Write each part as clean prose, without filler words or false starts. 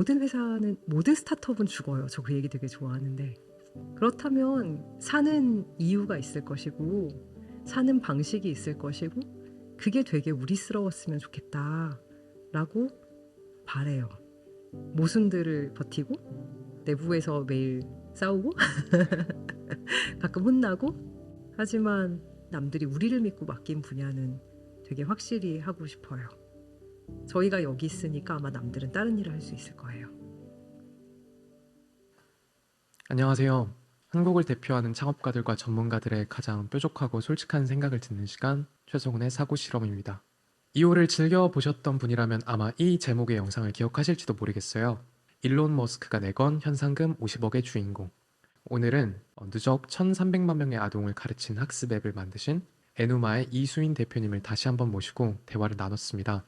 모든 회사는 모든 스타트업은 죽어요. 저 그 얘기 되게 좋아하는데. 그렇다면 사는 이유가 있을 것이고 사는 방식이 있을 것이고 그게 되게 우리스러웠으면 좋겠다라고 바래요. 모순들을 버티고 내부에서 매일 싸우고 가끔 혼나고 하지만 남들이 우리를 믿고 맡긴 분야는 되게 확실히 하고 싶어요. 저희가 여기 있으니까 아마 남들은 다른 일을 할 수 있을 거예요. 안녕하세요. 한국을 대표하는 창업가들과 전문가들의 가장 뾰족하고 솔직한 생각을 듣는 시간, 최성훈의 사고 실험입니다. 2호를 즐겨보셨던 분이라면 아마 이 제목의 영상을 기억하실지도 모르겠어요. 일론 머스크가 내건 현상금 50억의 주인공. 오늘은 누적 1,300만 명의 아동을 가르친 학습 앱을 만드신 에누마의 이수인 대표님을 다시 한번 모시고 대화를 나눴습니다.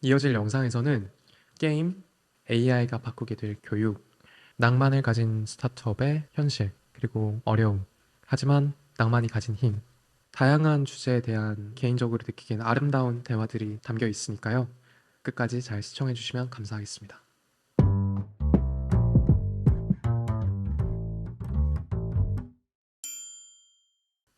이어질 영상에서는 게임, AI가 바꾸게 될 교육, 낭만을 가진 스타트업의 현실, 그리고 어려움, 하지만 낭만이 가진 힘, 다양한 주제에 대한 개인적으로 느끼기엔 아름다운 대화들이 담겨 있으니까요. 끝까지 잘 시청해 주시면 감사하겠습니다.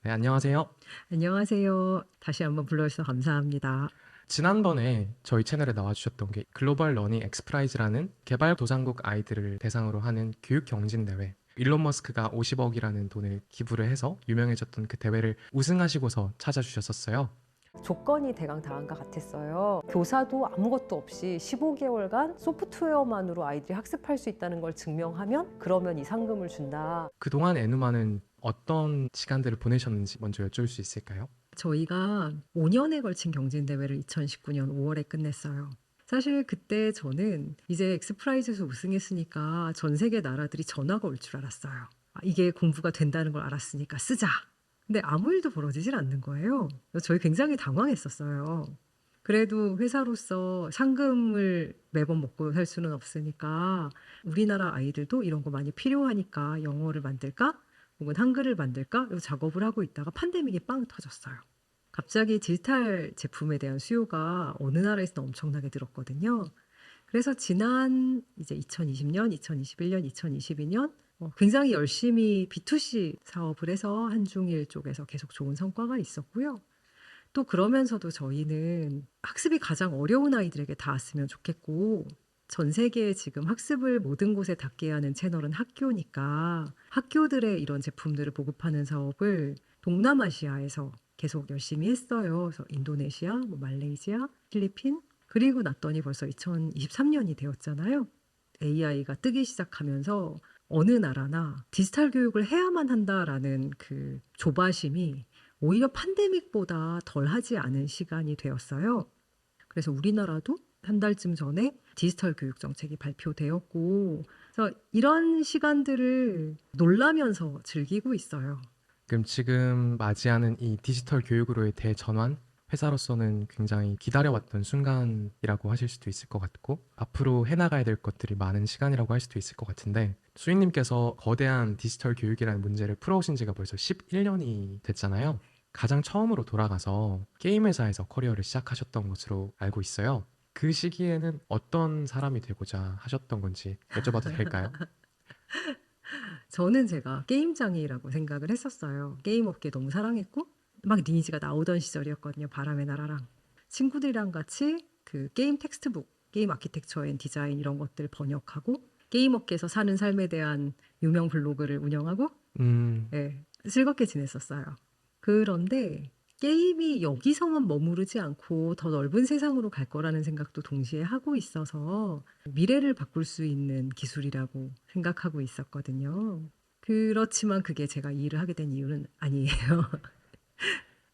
네, 안녕하세요. 안녕하세요. 다시 한번 불러주셔서 감사합니다. 지난번에 저희 채널에 나와주셨던 게 글로벌 러닝 엑스프라이즈라는 개발도상국 아이들을 대상으로 하는 교육 경진대회, 일론 머스크가 50억이라는 돈을 기부를 해서 유명해졌던 그 대회를 우승하시고서 찾아주셨었어요. 조건이 대강당한것 같았어요. 교사도 아무것도 없이 15개월간 소프트웨어만으로 아이들이 학습할 수 있다는 걸 증명하면 그러면 이 상금을 준다. 그동안 에누마는 어떤 시간들을 보내셨는지 먼저 여쭤볼 수 있을까요? 저희가 5년에 걸친 경진대회를 2019년 5월에 끝냈어요. 사실 그때 저는 이제 엑스프라이즈에서 우승했으니까 전 세계 나라들이 전화가 올 줄 알았어요. 이게 공부가 된다는 걸 알았으니까 쓰자. 근데 아무 일도 벌어지질 않는 거예요. 저희 굉장히 당황했었어요. 그래도 회사로서 상금을 매번 먹고 살 수는 없으니까 우리나라 아이들도 이런 거 많이 필요하니까 영어를 만들까? 혹은 한글을 만들까? 이 작업을 하고 있다가 팬데믹이 빵 터졌어요. 갑자기 디지털 제품에 대한 수요가 어느 나라에서는 엄청나게 늘었거든요. 그래서 지난 이제 2020년, 2021년, 2022년 굉장히 열심히 B2C 사업을 해서 한중일 쪽에서 계속 좋은 성과가 있었고요. 또 그러면서도 저희는 학습이 가장 어려운 아이들에게 닿았으면 좋겠고 전 세계에 지금 학습을 모든 곳에 닿게 하는 채널은 학교니까 학교들의 이런 제품들을 보급하는 사업을 동남아시아에서 계속 열심히 했어요. 그래서 인도네시아, 말레이시아, 필리핀 그리고 났더니 벌써 2023년이 되었잖아요. AI가 뜨기 시작하면서 어느 나라나 디지털 교육을 해야만 한다라는 그 조바심이 오히려 팬데믹보다 덜하지 않은 시간이 되었어요. 그래서 우리나라도 한 달쯤 전에 디지털 교육 정책이 발표되었고 그래서 이런 시간들을 놀라면서 즐기고 있어요. 그럼 지금 맞이하는 이 디지털 교육으로의 대전환, 회사로서는 굉장히 기다려왔던 순간이라고 하실 수도 있을 것 같고 앞으로 해나가야 될 것들이 많은 시간이라고 할 수도 있을 것 같은데 수인님께서 거대한 디지털 교육이라는 문제를 풀어오신 지가 벌써 11년이 됐잖아요. 가장 처음으로 돌아가서 게임 회사에서 커리어를 시작하셨던 것으로 알고 있어요. 그 시기에는 어떤 사람이 되고자 하셨던 건지 여쭤봐도 될까요? 저는 제가 게임장이라고 생각을 했었어요. 게임 업계 너무 사랑했고 막 리니지가 나오던 시절이었거든요. 바람의 나라랑. 친구들이랑 같이 그 게임 텍스트북, 게임 아키텍처 앤 디자인 이런 것들 번역하고 게임 업계에서 사는 삶에 대한 유명 블로그를 운영하고 네, 즐겁게 지냈었어요. 그런데 게임이 여기서만 머무르지 않고 더 넓은 세상으로 갈 거라는 생각도 동시에 하고 있어서 미래를 바꿀 수 있는 기술이라고 생각하고 있었거든요. 그렇지만 그게 제가 이 일을 하게 된 이유는 아니에요.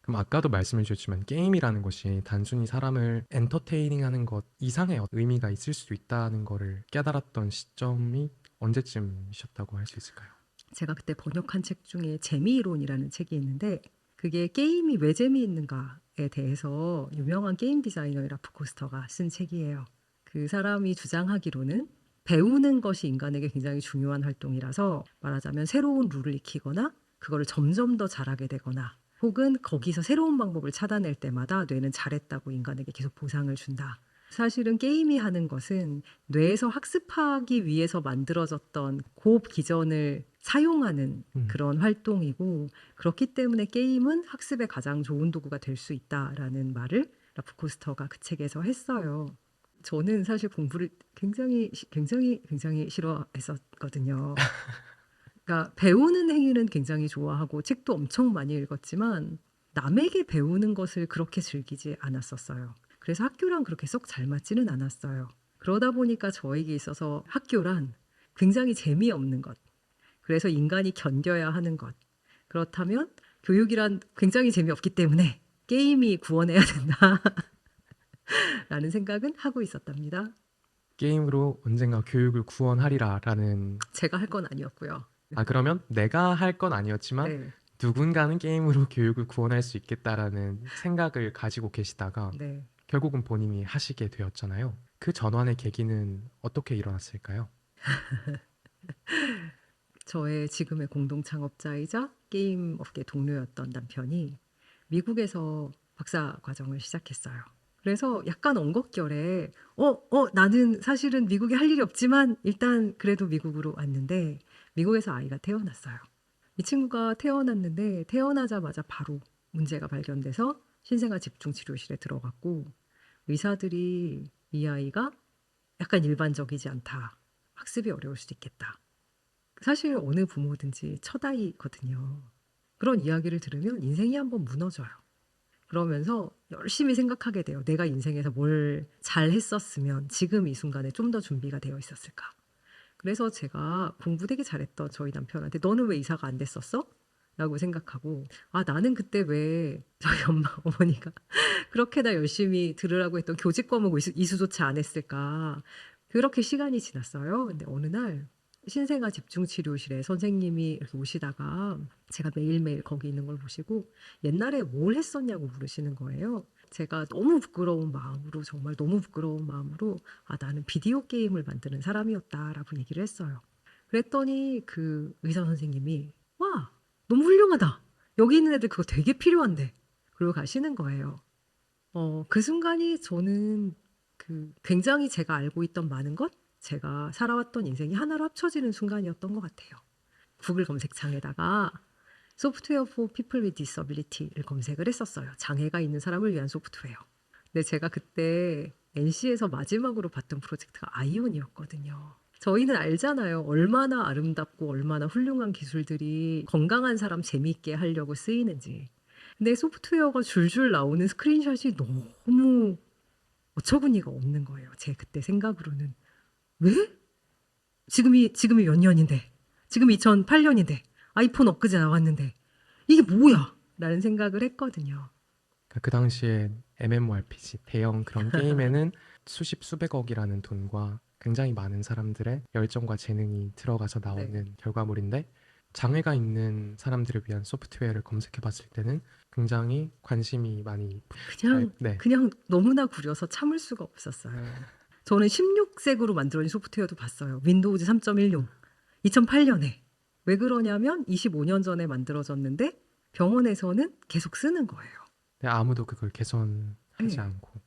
그럼 아까도 말씀해 주셨지만 게임이라는 것이 단순히 사람을 엔터테이닝하는 것 이상의 의미가 있을 수도 있다는 거를 깨달았던 시점이 언제쯤이셨다고 할 수 있을까요? 제가 그때 번역한 책 중에 재미이론이라는 책이 있는데 그게 게임이 왜 재미있는가에 대해서 유명한 게임 디자이너 라프 코스터가 쓴 책이에요. 그 사람이 주장하기로는 배우는 것이 인간에게 굉장히 중요한 활동이라서 말하자면 새로운 룰을 익히거나 그거를 점점 더 잘하게 되거나 혹은 거기서 새로운 방법을 찾아낼 때마다 뇌는 잘했다고 인간에게 계속 보상을 준다. 사실은 게임이 하는 것은 뇌에서 학습하기 위해서 만들어졌던 고급 기전을 사용하는 음. 그런 활동이고, 그렇기 때문에 게임은 학습에 가장 좋은 도구가 될 수 있다라는 말을 라프 코스터가 그 책에서 했어요. 저는 사실 공부를 굉장히 싫어했었거든요. 그러니까 배우는 행위는 굉장히 좋아하고 책도 엄청 많이 읽었지만 남에게 배우는 것을 그렇게 즐기지 않았었어요. 그래서 학교랑 그렇게 썩 잘 맞지는 않았어요. 그러다 보니까 저에게 있어서 학교란 굉장히 재미없는 것, 그래서 인간이 견뎌야 하는 것, 그렇다면 교육이란 굉장히 재미없기 때문에 게임이 구원해야 된다라는 생각은 하고 있었답니다. 게임으로 언젠가 교육을 구원하리라라는. 제가 할 건 아니었고요. 그러면 내가 할 건 아니었지만 네, 누군가는 게임으로 교육을 구원할 수 있겠다라는 생각을 가지고 계시다가 네. 결국은 본인이 하시게 되었잖아요. 그 전환의 계기는 어떻게 일어났을까요? 저의 지금의 공동 창업자이자 게임 업계 동료였던 남편이 미국에서 박사 과정을 시작했어요. 그래서 약간 엉겁결에 나는 사실은 미국에 할 일이 없지만 일단 그래도 미국으로 왔는데 미국에서 아이가 태어났어요. 이 친구가 태어났는데 태어나자마자 바로 문제가 발견돼서 신생아 집중치료실에 들어갔고, 의사들이 이 아이가 약간 일반적이지 않다, 학습이 어려울 수도 있겠다. 사실 어느 부모든지 첫 아이거든요. 그런 이야기를 들으면 인생이 한번 무너져요. 그러면서 열심히 생각하게 돼요. 내가 인생에서 뭘 잘했었으면 지금 이 순간에 좀 더 준비가 되어 있었을까. 그래서 제가 공부 되게 잘했던 저희 남편한테 너는 왜 이사가 안 됐었어? 라고 생각하고, 나는 그때 왜 저희 엄마 어머니가 그렇게나 열심히 들으라고 했던 교직 과목 이수조차 안 했을까. 그렇게 시간이 지났어요. 근데 어느 날 신생아 집중치료실에 선생님이 이렇게 오시다가 제가 매일매일 거기 있는 걸 보시고 옛날에 뭘 했었냐고 물으시는 거예요. 제가 너무 부끄러운 마음으로, 정말 너무 부끄러운 마음으로 나는 비디오 게임을 만드는 사람이었다라고 얘기를 했어요. 그랬더니 그 의사 선생님이 와, 너무 훌륭하다. 여기 있는 애들 그거 되게 필요한데. 그러고 가시는 거예요. 그 순간이 저는 굉장히 제가 알고 있던 많은 것, 제가 살아왔던 인생이 하나로 합쳐지는 순간이었던 것 같아요. 구글 검색창에다가 소프트웨어 for people with disability를 검색을 했었어요. 장애가 있는 사람을 위한 소프트웨어. 근데 제가 그때 NC에서 마지막으로 봤던 프로젝트가 아이온이었거든요. 저희는 알잖아요. 얼마나 아름답고 얼마나 훌륭한 기술들이 건강한 사람 재미있게 하려고 쓰이는지. 근데 소프트웨어가 줄줄 나오는 스크린샷이 너무 어처구니가 없는 거예요. 제 그때 생각으로는. 왜? 지금이 몇 년인데? 지금 2008년인데? 아이폰 엊그제 나왔는데? 이게 뭐야? 라는 생각을 했거든요. 그 당시에 MMORPG 대형 그런 게임에는 수십 수백억이라는 돈과 굉장히 많은 사람들의 열정과 재능이 들어가서 네. 나오는 결과물인데, 장애가 있는 사람들을 위한 소프트웨어를 검색해 봤을 때는 굉장히 관심이 많이 네. 그냥 너무나 구려서 참을 수가 없었어요. 저는 16색으로 만들어진 소프트웨어도 봤어요. 윈도우즈 3.16. 2008년에. 왜 그러냐면 25년 전에 만들어졌는데 병원에서는 계속 쓰는 거예요. 근데 아무도 그걸 개선하지 네. 않고.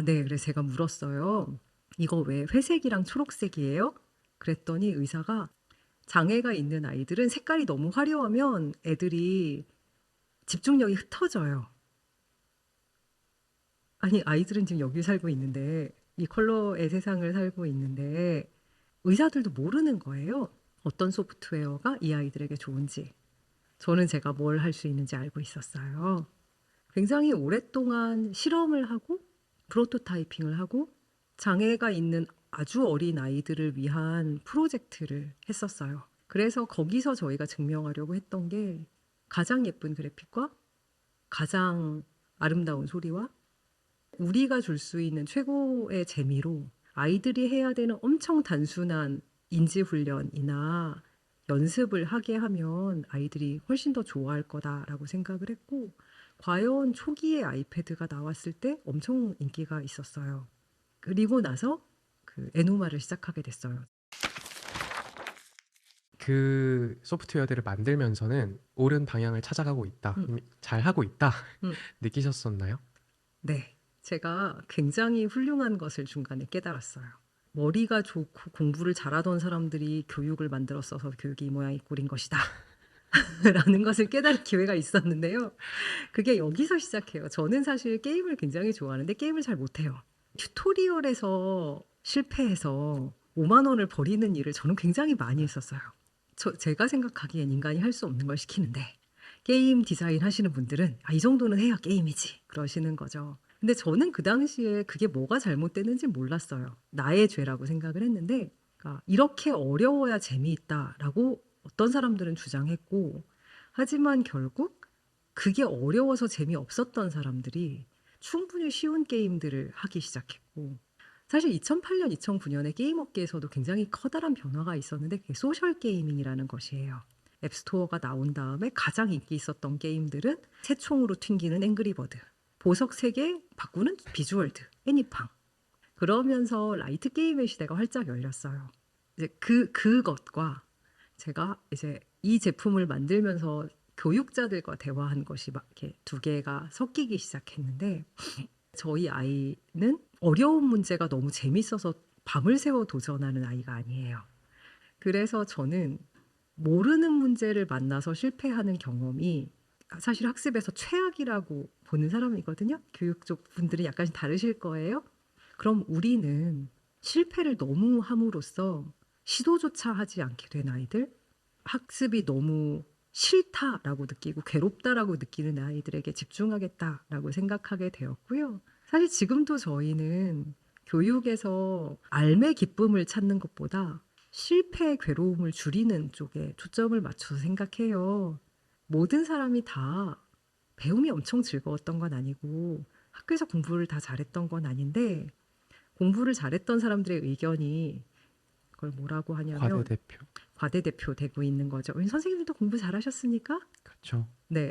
네. 그래서 제가 물었어요. 이거 왜 회색이랑 초록색이에요? 그랬더니 의사가 장애가 있는 아이들은 색깔이 너무 화려하면 애들이 집중력이 흩어져요. 아니, 아이들은 지금 여기 살고 있는데, 이 컬러의 세상을 살고 있는데, 의사들도 모르는 거예요. 어떤 소프트웨어가 이 아이들에게 좋은지. 저는 제가 뭘 할 수 있는지 알고 있었어요. 굉장히 오랫동안 실험을 하고, 프로토타이핑을 하고, 장애가 있는 아주 어린 아이들을 위한 프로젝트를 했었어요. 그래서 거기서 저희가 증명하려고 했던 게 가장 예쁜 그래픽과 가장 아름다운 소리와 우리가 줄 수 있는 최고의 재미로 아이들이 해야 되는 엄청 단순한 인지 훈련이나 연습을 하게 하면 아이들이 훨씬 더 좋아할 거다라고 생각을 했고, 과연 초기에 아이패드가 나왔을 때 엄청 인기가 있었어요. 그리고 나서 그 에누마를 시작하게 됐어요. 그 소프트웨어들을 만들면서는 옳은 방향을 찾아가고 있다, 음, 이미 잘하고 있다 음. 느끼셨었나요? 네. 제가 굉장히 훌륭한 것을 중간에 깨달았어요. 머리가 좋고 공부를 잘하던 사람들이 교육을 만들었어서 교육이 이 모양이 꼴인 것이다. 라는 것을 깨달을 기회가 있었는데요. 그게 여기서 시작해요. 저는 사실 게임을 굉장히 좋아하는데 게임을 잘 못해요. 튜토리얼에서 실패해서 5만 원을 버리는 일을 저는 굉장히 많이 했었어요. 제가 생각하기엔 인간이 할 수 없는 걸 시키는데 게임 디자인 하시는 분들은 이 정도는 해야 게임이지 그러시는 거죠. 근데 저는 그 당시에 그게 뭐가 잘못됐는지 몰랐어요. 나의 죄라고 생각을 했는데 그러니까 이렇게 어려워야 재미있다라고 어떤 사람들은 주장했고 하지만 결국 그게 어려워서 재미없었던 사람들이 충분히 쉬운 게임들을 하기 시작했고 사실 2008년, 2009년에 게임 업계에서도 굉장히 커다란 변화가 있었는데 그게 소셜 게이밍이라는 것이에요. 앱스토어가 나온 다음에 가장 인기 있었던 게임들은 새총으로 튕기는 앵그리버드, 보석 3개 바꾸는 비주얼드, 애니팡. 그러면서 라이트 게임의 시대가 활짝 열렸어요. 이제 그것과 제가 이제 이 제품을 만들면서 교육자들과 대화한 것이 막 이렇게 두 개가 섞이기 시작했는데 저희 아이는 어려운 문제가 너무 재밌어서 밤을 새워 도전하는 아이가 아니에요. 그래서 저는 모르는 문제를 만나서 실패하는 경험이 사실 학습에서 최악이라고 보는 사람이거든요. 교육 쪽 분들은 약간 다르실 거예요. 그럼 우리는 실패를 너무 함으로써 시도조차 하지 않게 된 아이들, 학습이 너무 싫다라고 느끼고 괴롭다라고 느끼는 아이들에게 집중하겠다라고 생각하게 되었고요. 사실 지금도 저희는 교육에서 알매 기쁨을 찾는 것보다 실패의 괴로움을 줄이는 쪽에 초점을 맞춰서 생각해요. 모든 사람이 다 배움이 엄청 즐거웠던 건 아니고 학교에서 공부를 다 잘했던 건 아닌데 공부를 잘했던 사람들의 의견이 그걸 뭐라고 하냐면 과대대표. 과대대표 되고 있는 거죠. 선생님들도 공부 잘하셨으니까? 그렇죠. 네.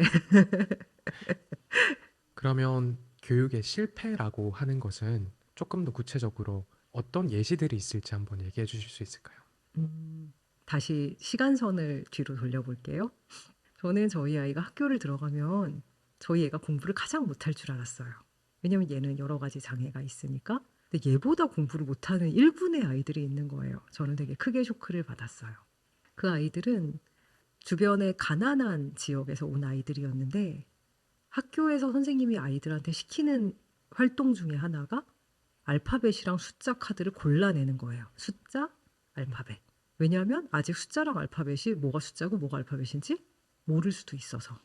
그러면 교육의 실패라고 하는 것은 조금 더 구체적으로 어떤 예시들이 있을지 한번 얘기해 주실 수 있을까요? 다시 시간선을 뒤로 돌려볼게요. 저는 저희 아이가 학교를 들어가면 저희 애가 공부를 가장 못할 줄 알았어요. 왜냐면 얘는 여러 가지 장애가 있으니까. 근데 얘보다 공부를 못하는 1군의 아이들이 있는 거예요. 저는 되게 크게 쇼크를 받았어요. 그 아이들은 주변에 가난한 지역에서 온 아이들이었는데 학교에서 선생님이 아이들한테 시키는 활동 중에 하나가 알파벳이랑 숫자 카드를 골라내는 거예요. 숫자, 알파벳. 왜냐하면 아직 숫자랑 알파벳이 뭐가 숫자고 뭐가 알파벳인지 모를 수도 있어서.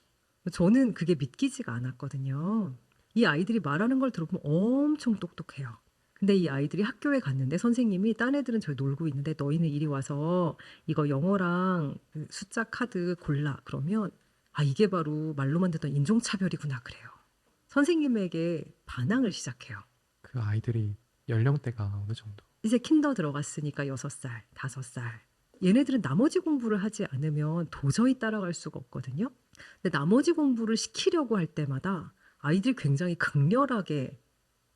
저는 그게 믿기지가 않았거든요. 이 아이들이 말하는 걸 들어보면 엄청 똑똑해요. 근데 이 아이들이 학교에 갔는데 선생님이 딴 애들은 저기 놀고 있는데 너희는 이리 와서 이거 영어랑 그 숫자 카드 골라. 그러면 이게 바로 말로만 듣던 인종차별이구나 그래요. 선생님에게 반항을 시작해요. 그 아이들이 연령대가 어느 정도? 이제 킨더 들어갔으니까 6살, 5살. 얘네들은 나머지 공부를 하지 않으면 도저히 따라갈 수가 없거든요. 근데 나머지 공부를 시키려고 할 때마다 아이들이 굉장히 극렬하게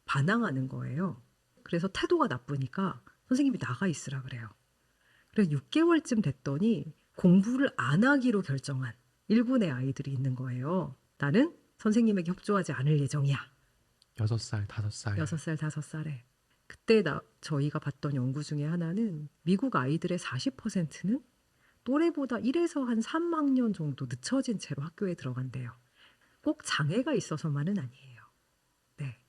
반항하는 거예요. 그래서 태도가 나쁘니까 선생님이 나가 있으라 그래요. 그래서 6개월쯤 됐더니 공부를 안 하기로 결정한 1군의 아이들이 있는 거예요. 나는 선생님에게 협조하지 않을 예정이야. 6살, 5살. 6살, 5살에. 그때 저희가 봤던 연구 중에 하나는 미국 아이들의 40%는 또래보다 1에서 한 3학년 정도 늦춰진 채로 학교에 들어간대요. 꼭 장애가 있어서만은 아니에요. 네.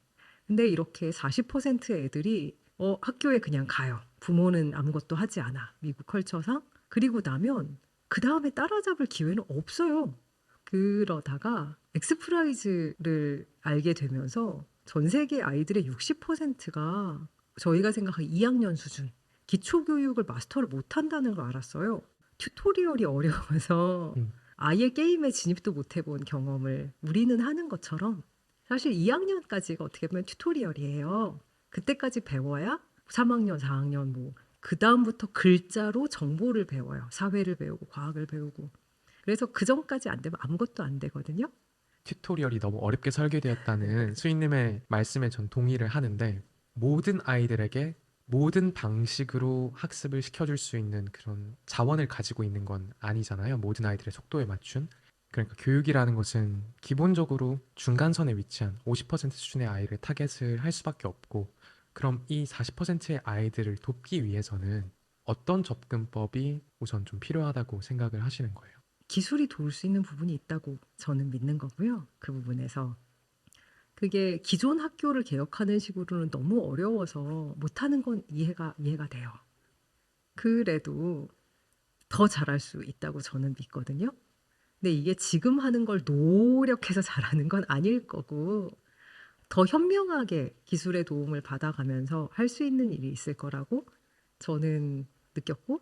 근데 이렇게 40%의 애들이 학교에 그냥 가요. 부모는 아무것도 하지 않아. 미국 컬처상. 그리고 나면 그 다음에 따라잡을 기회는 없어요. 그러다가 엑스프라이즈를 알게 되면서 전 세계 아이들의 60%가 저희가 생각하는 2학년 수준 기초교육을 마스터를 못한다는 걸 알았어요. 튜토리얼이 어려워서 음. 아예 게임에 진입도 못 해본 경험을 우리는 하는 것처럼 사실 2학년까지가 어떻게 보면 튜토리얼이에요. 그때까지 배워야 3학년, 4학년 그 다음부터 글자로 정보를 배워요. 사회를 배우고 과학을 배우고. 그래서 그 전까지 안 되면 아무것도 안 되거든요. 튜토리얼이 너무 어렵게 설계되었다는 수인님의 말씀에 전 동의를 하는데 모든 아이들에게 모든 방식으로 학습을 시켜줄 수 있는 그런 자원을 가지고 있는 건 아니잖아요. 모든 아이들의 속도에 맞춘. 그러니까 교육이라는 것은 기본적으로 중간선에 위치한 50% 수준의 아이를 타겟을 할 수밖에 없고, 그럼 이 40%의 아이들을 돕기 위해서는 어떤 접근법이 우선 좀 필요하다고 생각을 하시는 거예요? 기술이 도울 수 있는 부분이 있다고 저는 믿는 거고요. 그 부분에서. 그게 기존 학교를 개혁하는 식으로는 너무 어려워서 못하는 건 이해가 돼요. 그래도 더 잘할 수 있다고 저는 믿거든요. 근데 이게 지금 하는 걸 노력해서 잘하는 건 아닐 거고, 더 현명하게 기술의 도움을 받아가면서 할 수 있는 일이 있을 거라고 저는 느꼈고,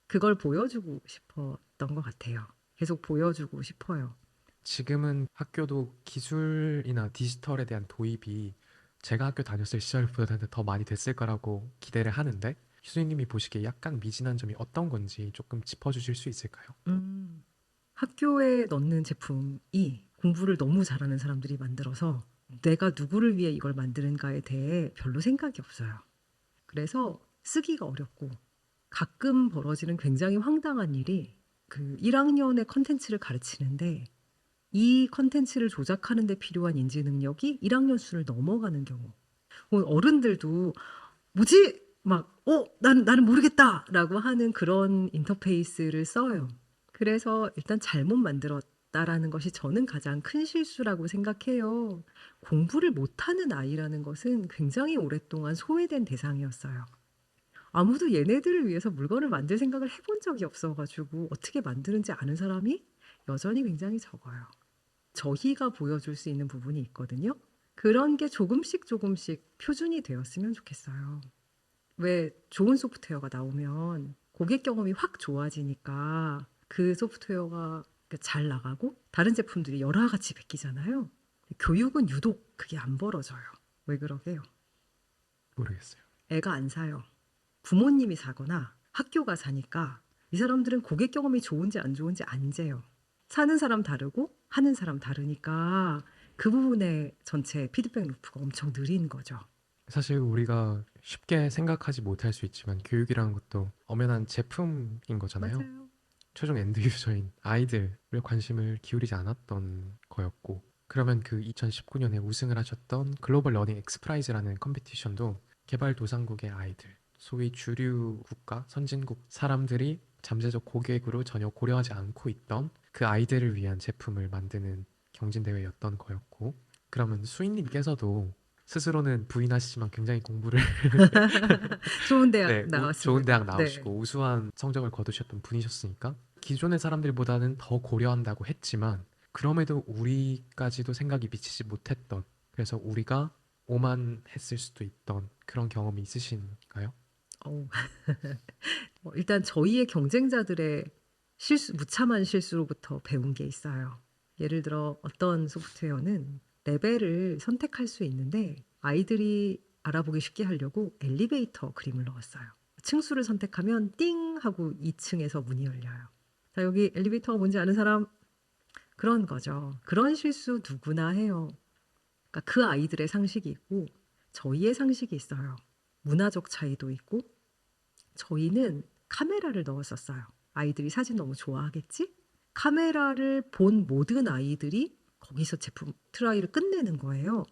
그걸 보여주고 싶었던 것 같아요. 계속 보여주고 싶어요. 지금은 학교도 기술이나 디지털에 대한 도입이 제가 학교 다녔을 시절보다는 더 많이 됐을 거라고 기대를 하는데, 교수님이 보시기에 약간 미진한 점이 어떤 건지 조금 짚어주실 수 있을까요? 학교에 넣는 제품이 공부를 너무 잘하는 사람들이 만들어서 내가 누구를 위해 이걸 만드는가에 대해 별로 생각이 없어요. 그래서 쓰기가 어렵고, 가끔 벌어지는 굉장히 황당한 일이, 그 1학년의 컨텐츠를 가르치는데 이 컨텐츠를 조작하는 데 필요한 인지 능력이 1학년 수를 넘어가는 경우. 어른들도 뭐지? 막 나는 모르겠다라고 하는 그런 인터페이스를 써요. 그래서 일단 잘못 만들었다라는 것이 저는 가장 큰 실수라고 생각해요. 공부를 못하는 아이라는 것은 굉장히 오랫동안 소외된 대상이었어요. 아무도 얘네들을 위해서 물건을 만들 생각을 해본 적이 없어가지고 어떻게 만드는지 아는 사람이 여전히 굉장히 적어요. 저희가 보여줄 수 있는 부분이 있거든요. 그런 게 조금씩 조금씩 표준이 되었으면 좋겠어요. 왜 좋은 소프트웨어가 나오면 고객 경험이 확 좋아지니까 그 소프트웨어가 잘 나가고 다른 제품들이 여러 가지 베끼잖아요. 교육은 유독 그게 안 벌어져요. 왜 그러게요? 모르겠어요. 애가 안 사요. 부모님이 사거나 학교가 사니까 이 사람들은 고객 경험이 좋은지 안 좋은지 안 재요. 사는 사람 다르고 하는 사람 다르니까 그 부분에 전체 피드백 루프가 엄청 느린 거죠. 사실 우리가 쉽게 생각하지 못할 수 있지만 교육이라는 것도 엄연한 제품인 거잖아요. 맞아요. 최종 엔드 유저인 아이들에 관심을 기울이지 않았던 거였고, 그러면 그 2019년에 우승을 하셨던 글로벌 러닝 엑스프라이즈라는 컴피티션도 개발도상국의 아이들, 소위 주류 국가, 선진국 사람들이 잠재적 고객으로 전혀 고려하지 않고 있던 그 아이들을 위한 제품을 만드는 경진대회였던 거였고, 그러면 수인님께서도 스스로는 부인하시지만 굉장히 공부를 좋은 대학 네, 좋은 나왔습니다. 대학 네. 나오시고 우수한 성적을 거두셨던 분이셨으니까 기존의 사람들보다는 더 고려한다고 했지만, 그럼에도 우리까지도 생각이 미치지 못했던, 그래서 우리가 오만했을 수도 있던 그런 경험이 있으신가요? 어우. 일단 저희의 경쟁자들의 무참한 실수로부터 배운 게 있어요. 예를 들어 어떤 소프트웨어는 레벨을 선택할 수 있는데 아이들이 알아보기 쉽게 하려고 엘리베이터 그림을 넣었어요. 층수를 선택하면 띵 하고 2층에서 문이 열려요. 자, 여기 엘리베이터가 뭔지 아는 사람? 그런 거죠. 그런 실수 누구나 해요. 그러니까 그 아이들의 상식이 있고 저희의 상식이 있어요. 문화적 차이도 있고, 저희는 카메라를 넣었었어요. 아이들이 사진 너무 좋아하겠지? 카메라를 본 모든 아이들이 거기서 제품 트라이를 끝내는 거예요.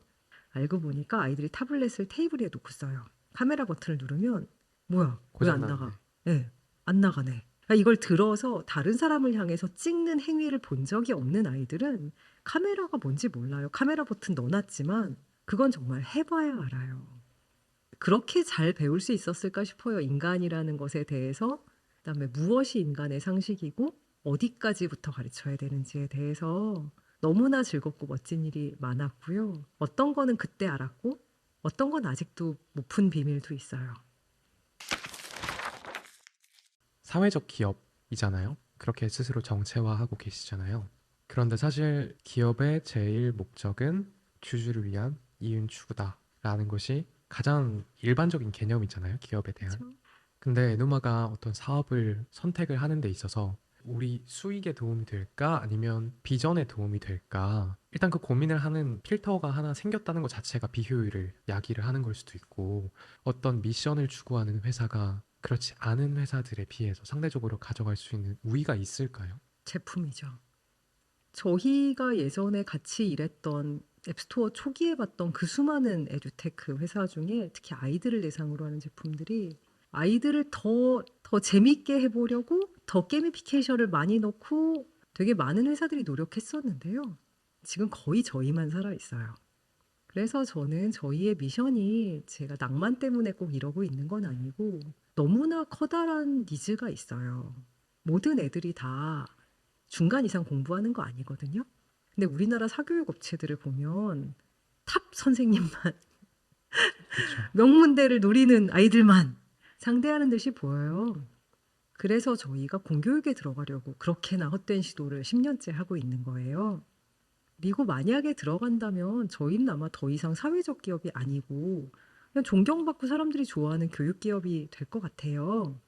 알고 보니까 아이들이 타블렛을 테이블 위에 놓고 써요. 카메라 버튼을 누르면 뭐야? 왜 안 고장나는데. 나가? 네, 안 나가네. 그러니까 이걸 들어서 다른 사람을 향해서 찍는 행위를 본 적이 없는 아이들은 카메라가 뭔지 몰라요. 카메라 버튼 넣어놨지만 그건 정말 해봐야 알아요. 그렇게 잘 배울 수 있었을까 싶어요. 인간이라는 것에 대해서. 그다음에 무엇이 인간의 상식이고 어디까지부터 가르쳐야 되는지에 대해서 너무나 즐겁고 멋진 일이 많았고요. 어떤 거는 그때 알았고 어떤 건 아직도 못 푼 비밀도 있어요. 사회적 기업이잖아요. 그렇게 스스로 정체화하고 계시잖아요. 그런데 사실 기업의 제일 목적은 주주를 위한 이윤 추구다라는 것이 가장 일반적인 개념이잖아요. 기업에 대한. 그렇죠? 근데 에누마가 어떤 사업을 선택을 하는 데 있어서 우리 수익에 도움이 될까 아니면 비전에 도움이 될까, 일단 그 고민을 하는 필터가 하나 생겼다는 것 자체가 비효율을 야기를 하는 걸 수도 있고, 어떤 미션을 추구하는 회사가 그렇지 않은 회사들에 비해서 상대적으로 가져갈 수 있는 우위가 있을까요? 제품이죠. 저희가 예전에 같이 일했던 앱스토어 초기에 봤던 그 수많은 에듀테크 회사 중에 특히 아이들을 대상으로 하는 제품들이 아이들을 더 재밌게 해보려고 더 게이미피케이션을 많이 넣고 되게 많은 회사들이 노력했었는데요. 지금 거의 저희만 살아있어요. 그래서 저는 저희의 미션이 제가 낭만 때문에 꼭 이러고 있는 건 아니고 너무나 커다란 니즈가 있어요. 모든 애들이 다 중간 이상 공부하는 거 아니거든요. 근데 우리나라 사교육 업체들을 보면 탑 선생님만 그쵸. 명문대를 노리는 아이들만 상대하는 듯이 보여요. 그래서 저희가 공교육에 들어가려고 그렇게나 헛된 시도를 10년째 하고 있는 거예요. 그리고 만약에 들어간다면 저희는 아마 더 이상 사회적 기업이 아니고 그냥 존경받고 사람들이 좋아하는 교육 기업이 될 것 같아요.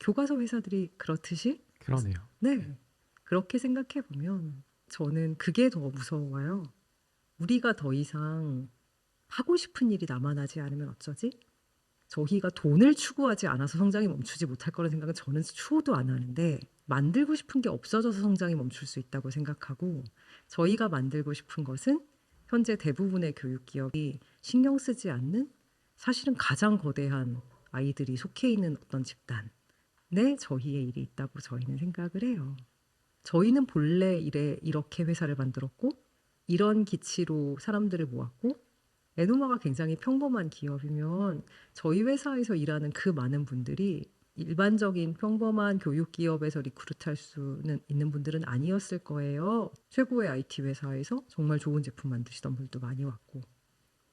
교과서 회사들이 그렇듯이. 그러네요. 네. 그렇게 생각해 보면 저는 그게 더 무서워요. 우리가 더 이상 하고 싶은 일이 남아나지 않으면 어쩌지? 저희가 돈을 추구하지 않아서 성장이 멈추지 못할 거라는 생각은 저는 추호도 안 하는데 만들고 싶은 게 없어져서 성장이 멈출 수 있다고 생각하고 저희가 만들고 싶은 것은 현재 대부분의 교육 기업이 신경 쓰지 않는 사실은 가장 거대한 아이들이 속해 있는 어떤 집단에 저희의 일이 있다고 저희는 생각을 해요. 저희는 본래 이렇게 회사를 만들었고 이런 기치로 사람들을 모았고 에노마가 굉장히 평범한 기업이면 저희 회사에서 일하는 그 많은 분들이 일반적인 평범한 교육 기업에서 리크루트할 수는 있는 분들은 아니었을 거예요. 최고의 IT 회사에서 정말 좋은 제품 만드시던 분들도 많이 왔고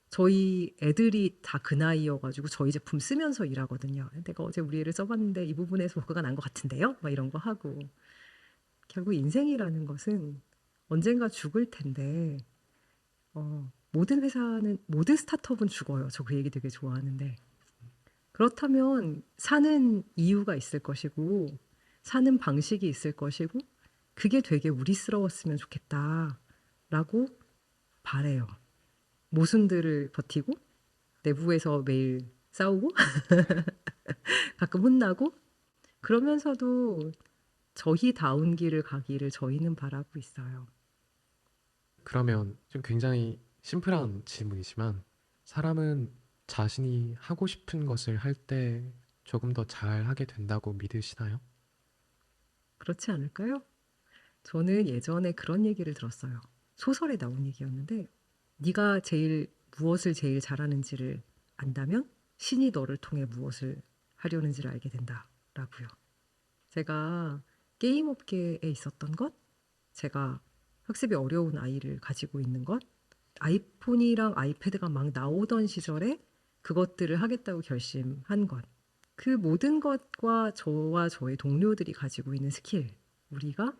저희 애들이 다 그 나이여가지고 저희 제품 쓰면서 일하거든요. 내가 어제 우리 애를 써봤는데 이 부분에서 버그가 난 것 같은데요? 막 이런 거 하고 결국 인생이라는 것은 언젠가 죽을 텐데 모든 스타트업은 죽어요. 저 그 얘기 되게 좋아하는데 그렇다면 사는 이유가 있을 것이고 사는 방식이 있을 것이고 그게 되게 우리스러웠으면 좋겠다라고 바래요. 모순들을 버티고 내부에서 매일 싸우고 가끔 혼나고 그러면서도 저희다운 길을 가기를 저희는 바라고 있어요. 그러면 좀 굉장히 심플한 질문이지만 사람은 자신이 하고 싶은 것을 할 때 조금 더 잘하게 된다고 믿으시나요? 그렇지 않을까요? 저는 예전에 그런 얘기를 들었어요. 소설에 나온 얘기였는데 네가 무엇을 제일 잘하는지를 안다면 신이 너를 통해 무엇을 하려는지를 알게 된다라고요. 제가 게임 업계에 있었던 것, 제가 학습이 어려운 아이를 가지고 있는 것, 아이폰이랑 아이패드가 막 나오던 시절에 그것들을 하겠다고 결심한 것. 그 모든 것과 저와 저의 동료들이 가지고 있는 스킬, 우리가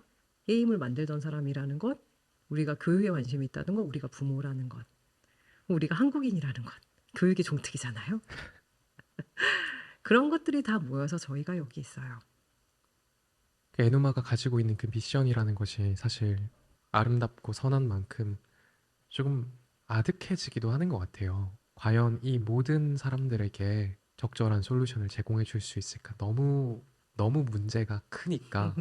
게임을 만들던 사람이라는 것, 우리가 교육에 관심이 있다는 것, 우리가 부모라는 것, 우리가 한국인이라는 것, 교육의 종특이잖아요. 그런 것들이 다 모여서 저희가 여기 있어요. 그 에누마가 가지고 있는 그 미션이라는 것이 사실 아름답고 선한 만큼 조금 아득해지기도 하는 것 같아요. 과연 이 모든 사람들에게 적절한 솔루션을 제공해 줄 수 있을까? 너무 문제가 크니까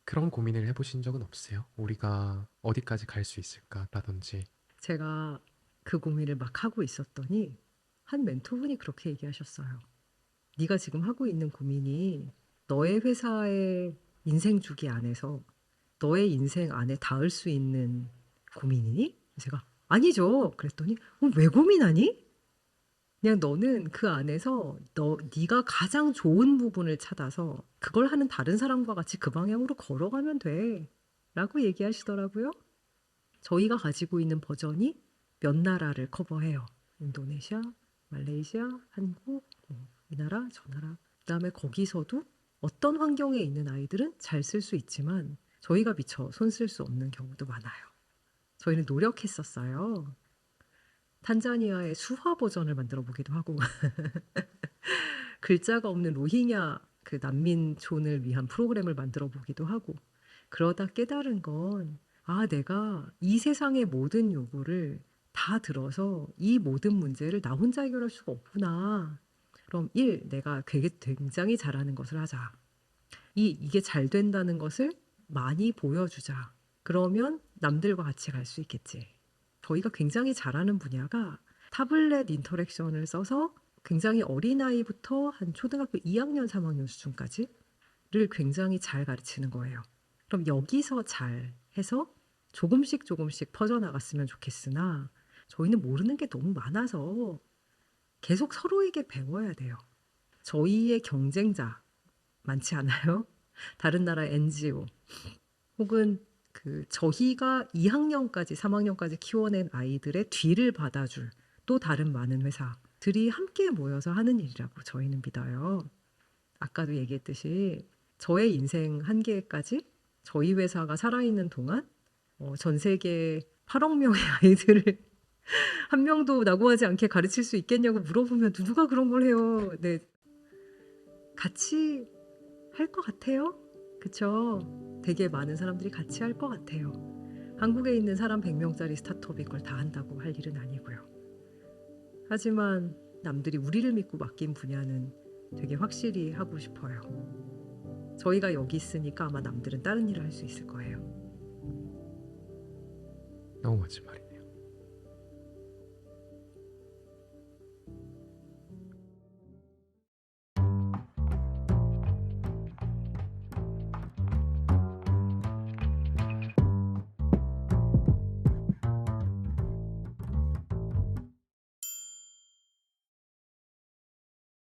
그런 고민을 해보신 적은 없으세요? 우리가 어디까지 갈 수 있을까라든지. 제가 그 고민을 막 하고 있었더니 한 멘토분이 그렇게 얘기하셨어요. 네가 지금 하고 있는 고민이 너의 회사의 인생 주기 안에서 너의 인생 안에 닿을 수 있는 고민이니? 제가 아니죠. 그랬더니 왜 고민하니? 그냥 너는 그 안에서 네가 가장 좋은 부분을 찾아서 그걸 하는 다른 사람과 같이 그 방향으로 걸어가면 돼. 라고 얘기하시더라고요. 저희가 가지고 있는 버전이 몇 나라를 커버해요. 인도네시아, 말레이시아, 한국, 이 나라, 저 나라. 그다음에 거기서도 어떤 환경에 있는 아이들은 잘 쓸 수 있지만 저희가 미처 손 쓸 수 없는 경우도 많아요. 저희는 노력했었어요. 탄자니아의 수화 버전을 만들어 보기도 하고 글자가 없는 로힝야 그 난민촌을 위한 프로그램을 만들어 보기도 하고 그러다 깨달은 건 내가 이 세상의 모든 요구를 다 들어서 이 모든 문제를 나 혼자 해결할 수가 없구나. 그럼 내가 굉장히 잘하는 것을 하자. 이게 잘 된다는 것을 많이 보여주자. 그러면 남들과 같이 갈 수 있겠지. 저희가 굉장히 잘하는 분야가 타블렛 인터랙션을 써서 굉장히 어린아이부터 한 초등학교 2학년, 3학년 수준까지를 굉장히 잘 가르치는 거예요. 그럼 여기서 잘 해서 조금씩 조금씩 퍼져나갔으면 좋겠으나 저희는 모르는 게 너무 많아서 계속 서로에게 배워야 돼요. 저희의 경쟁자 많지 않아요? 다른 나라 NGO 혹은 저희가 2학년까지 3학년까지 키워낸 아이들의 뒤를 받아줄 또 다른 많은 회사들이 함께 모여서 하는 일이라고 저희는 믿어요. 아까도 얘기했듯이 저의 인생 한계까지 저희 회사가 살아있는 동안 전 세계 8억 명의 아이들을 한 명도 낙오하지 않게 가르칠 수 있겠냐고 물어보면 누가 그런 걸 해요. 네, 같이 할 것 같아요. 그쵸? 되게 많은 사람들이 같이 할 것 같아요. 한국에 있는 사람 100명짜리 스타트업이 그걸 다 한다고 할 일은 아니고요. 하지만 남들이 우리를 믿고 맡긴 분야는 되게 확실히 하고 싶어요. 저희가 여기 있으니까 아마 남들은 다른 일을 할 수 있을 거예요. 너무 멋진 말이에요.